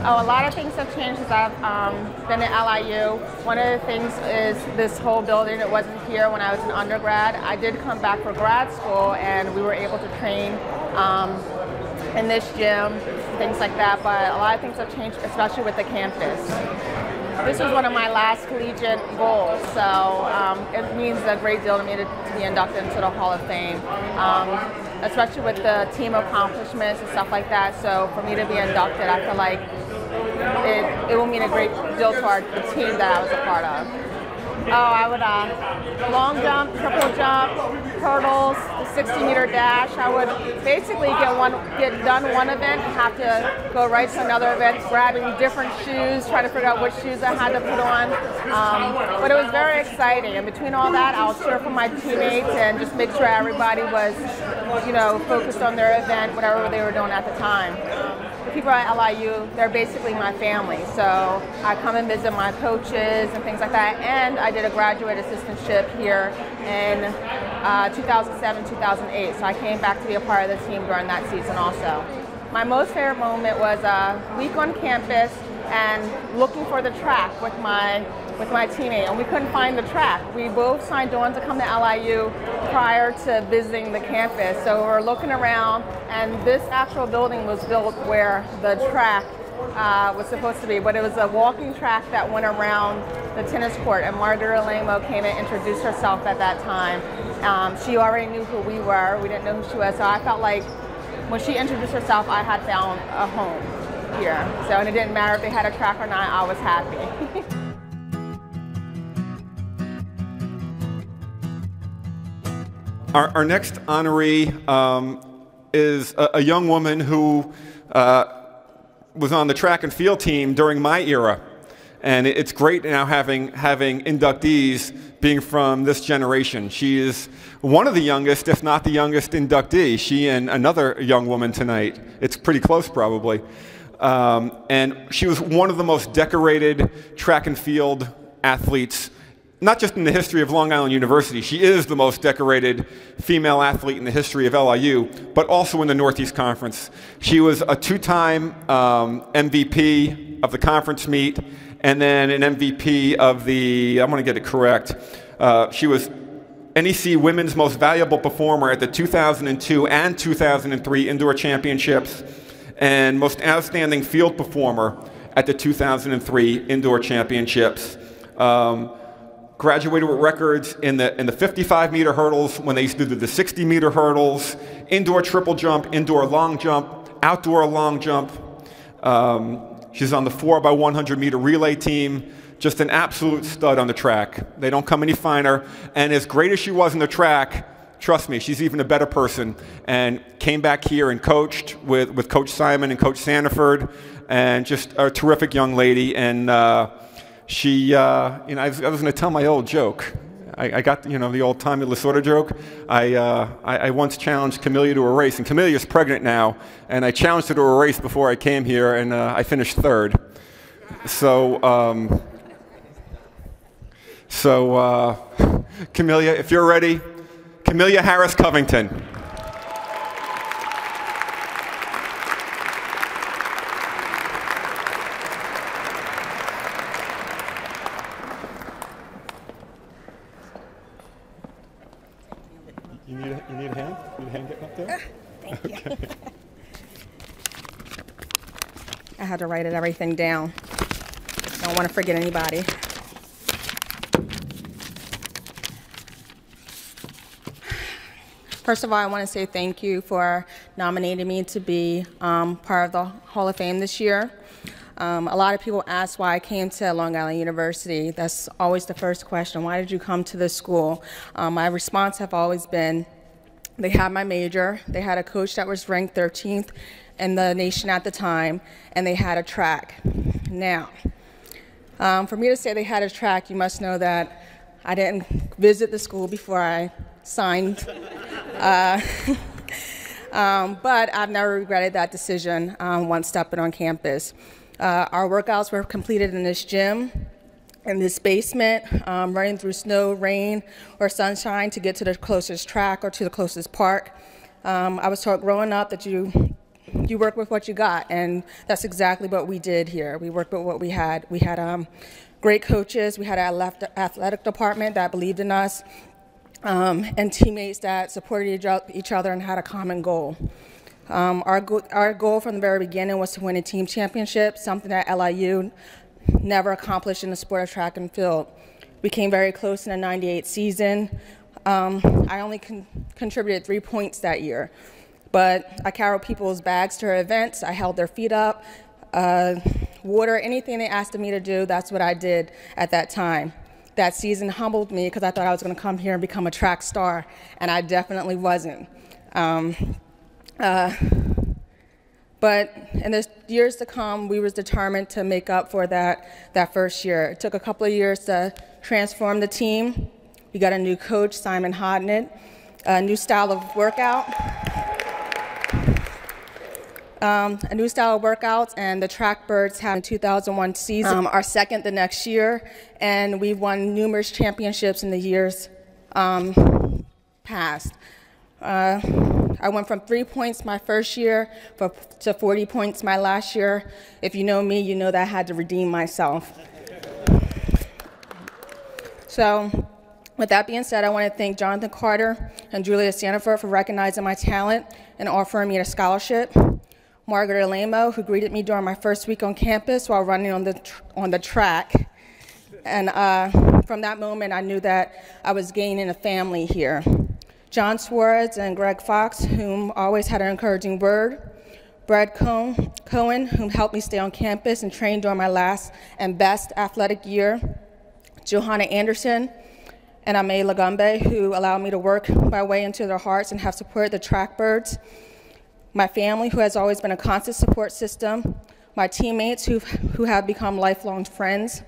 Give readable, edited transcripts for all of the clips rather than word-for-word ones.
Oh, a lot of things have changed since I've been at LIU. One of the things is this whole building. It wasn't here when I was an undergrad. I did come back for grad school, and we were able to train in this gym, things like that. But a lot of things have changed, especially with the campus. This was one of my last collegiate goals, so it means a great deal to me to be inducted into the Hall of Fame, especially with the team accomplishments and stuff like that. So for me to be inducted, I feel like it will mean a great deal to the team that I was a part of. Oh, I would long jump, triple jump, hurdles, the 60-meter dash. I would basically get done one event and have to go right to another event, grabbing different shoes, trying to figure out which shoes I had to put on. But it was very exciting. And between all that, I would cheer for my teammates and just make sure everybody was, focused on their event, whatever they were doing at the time. The people at LIU, they're basically my family. So I come and visit my coaches and things like that. And I did a graduate assistantship here in 2007, 2008. So I came back to be a part of the team during that season also. My most favorite moment was a week on campus and looking for the track with my teammate, and we couldn't find the track. We both signed on to come to LIU prior to visiting the campus, so we're looking around, and this actual building was built where the track was supposed to be, but it was a walking track that went around the tennis court, and Margaret Lamo came and introduced herself at that time. She already knew who we were. We didn't know who she was, so I felt like when she introduced herself, I had found a home here. So, and it didn't matter if they had a track or not, I was happy. Our next honoree is a young woman who was on the track and field team during my era. And it's great now having inductees being from this generation. She is one of the youngest, if not the youngest inductee. She and another young woman tonight. It's pretty close probably. And she was one of the most decorated track and field athletes, not just in the history of Long Island University. She is the most decorated female athlete in the history of LIU, but also in the Northeast Conference. She was a two-time MVP of the conference meet, and then an MVP of the, I'm going to get it correct, she was NEC Women's Most Valuable Performer at the 2002 and 2003 Indoor Championships, and Most Outstanding Field Performer at the 2003 Indoor Championships. Graduated with records in the 55-meter hurdles when they used to do the 60-meter hurdles, indoor triple jump, indoor long jump, outdoor long jump. She's on the 4x100-meter relay team. Just an absolute stud on the track. They don't come any finer. And as great as she was in the track, trust me, she's even a better person. And came back here and coached with Coach Simon and Coach Sanford, and just a terrific young lady. And she, I was going to tell my old joke. I got, the old Tommy Lasorda joke. I once challenged Camilla to a race, and Camilla's pregnant now, and I challenged her to a race before I came here, and I finished third. So, Camilla, if you're ready, Camilla Harris Covington. You need a hand? You need a hand getting up there? Thank you. I had to write everything down. Don't want to forget anybody. First of all, I want to say thank you for nominating me to be part of the Hall of Fame this year. A lot of people ask why I came to Long Island University. That's always the first question. Why did you come to this school? My response have always been, they had my major, they had a coach that was ranked 13th in the nation at the time, and they had a track. Now, for me to say they had a track, you must know that I didn't visit the school before I signed. But I've never regretted that decision once stepping on campus. Our workouts were completed in this gym, in this basement, running through snow, rain, or sunshine to get to the closest track or to the closest park. I was taught growing up that you you work with what you got, and that's exactly what we did here. We worked with what we had. We had great coaches. We had an athletic department that believed in us, and teammates that supported each other and had a common goal. Our goal from the very beginning was to win a team championship, something that LIU never accomplished in the sport of track and field. We came very close in the '98 season. I only contributed 3 points that year, but I carried people's bags to our events. I held their feet up, water, anything they asked me to do, that's what I did at that time. That season humbled me because I thought I was going to come here and become a track star, and I definitely wasn't. But in the years to come, we was determined to make up for that first year. It took a couple of years to transform the team. We got a new coach, Simon Hodnett, a new style of workout, and the Trackbirds had a 2001 season, our second the next year, and we've won numerous championships in the years past. I went from 3 points my first year to 40 points my last year. If you know me, you know that I had to redeem myself. So, with that being said, I want to thank Jonathan Carter and Julia Sanford for recognizing my talent and offering me a scholarship. Margaret Alamo, who greeted me during my first week on campus while running on the track. And from that moment, I knew that I was gaining a family here. John Suarez and Greg Fox, whom always had an encouraging word. Brad Cohen, whom helped me stay on campus and train during my last and best athletic year. Johanna Anderson and Ame Lagumbe, who allowed me to work my way into their hearts and have supported the Trackbirds. My family, who has always been a constant support system. My teammates, who have become lifelong friends.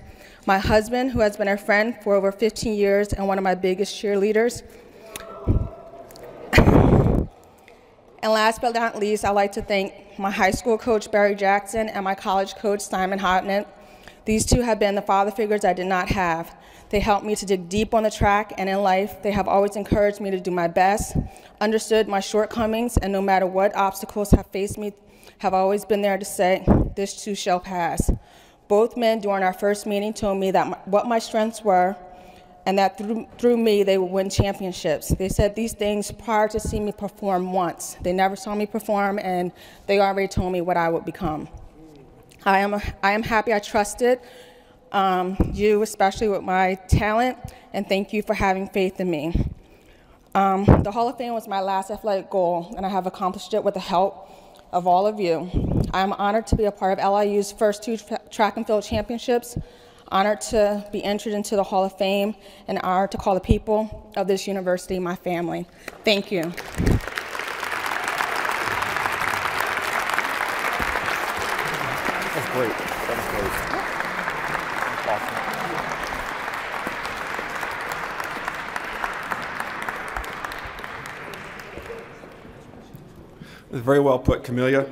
My husband, who has been a friend for over 15 years and one of my biggest cheerleaders. And last but not least, I'd like to thank my high school coach, Barry Jackson, and my college coach, Simon Hodnett. These two have been the father figures I did not have. They helped me to dig deep on the track and in life. They have always encouraged me to do my best, understood my shortcomings, and no matter what obstacles have faced me, have always been there to say, this too shall pass. Both men during our first meeting told me that what my strengths were, and that through me they would win championships. They said these things prior to seeing me perform once. They never saw me perform, and they already told me what I would become. I am happy I trusted you, especially with my talent, and thank you for having faith in me. The Hall of Fame was my last athletic goal, and I have accomplished it with the help of all of you. I am honored to be a part of LIU's first 2 track and field championships, honored to be entered into the Hall of Fame, and honored to call the people of this university my family. Thank you. That's great. That was great. Awesome. It was very well put, Camilla.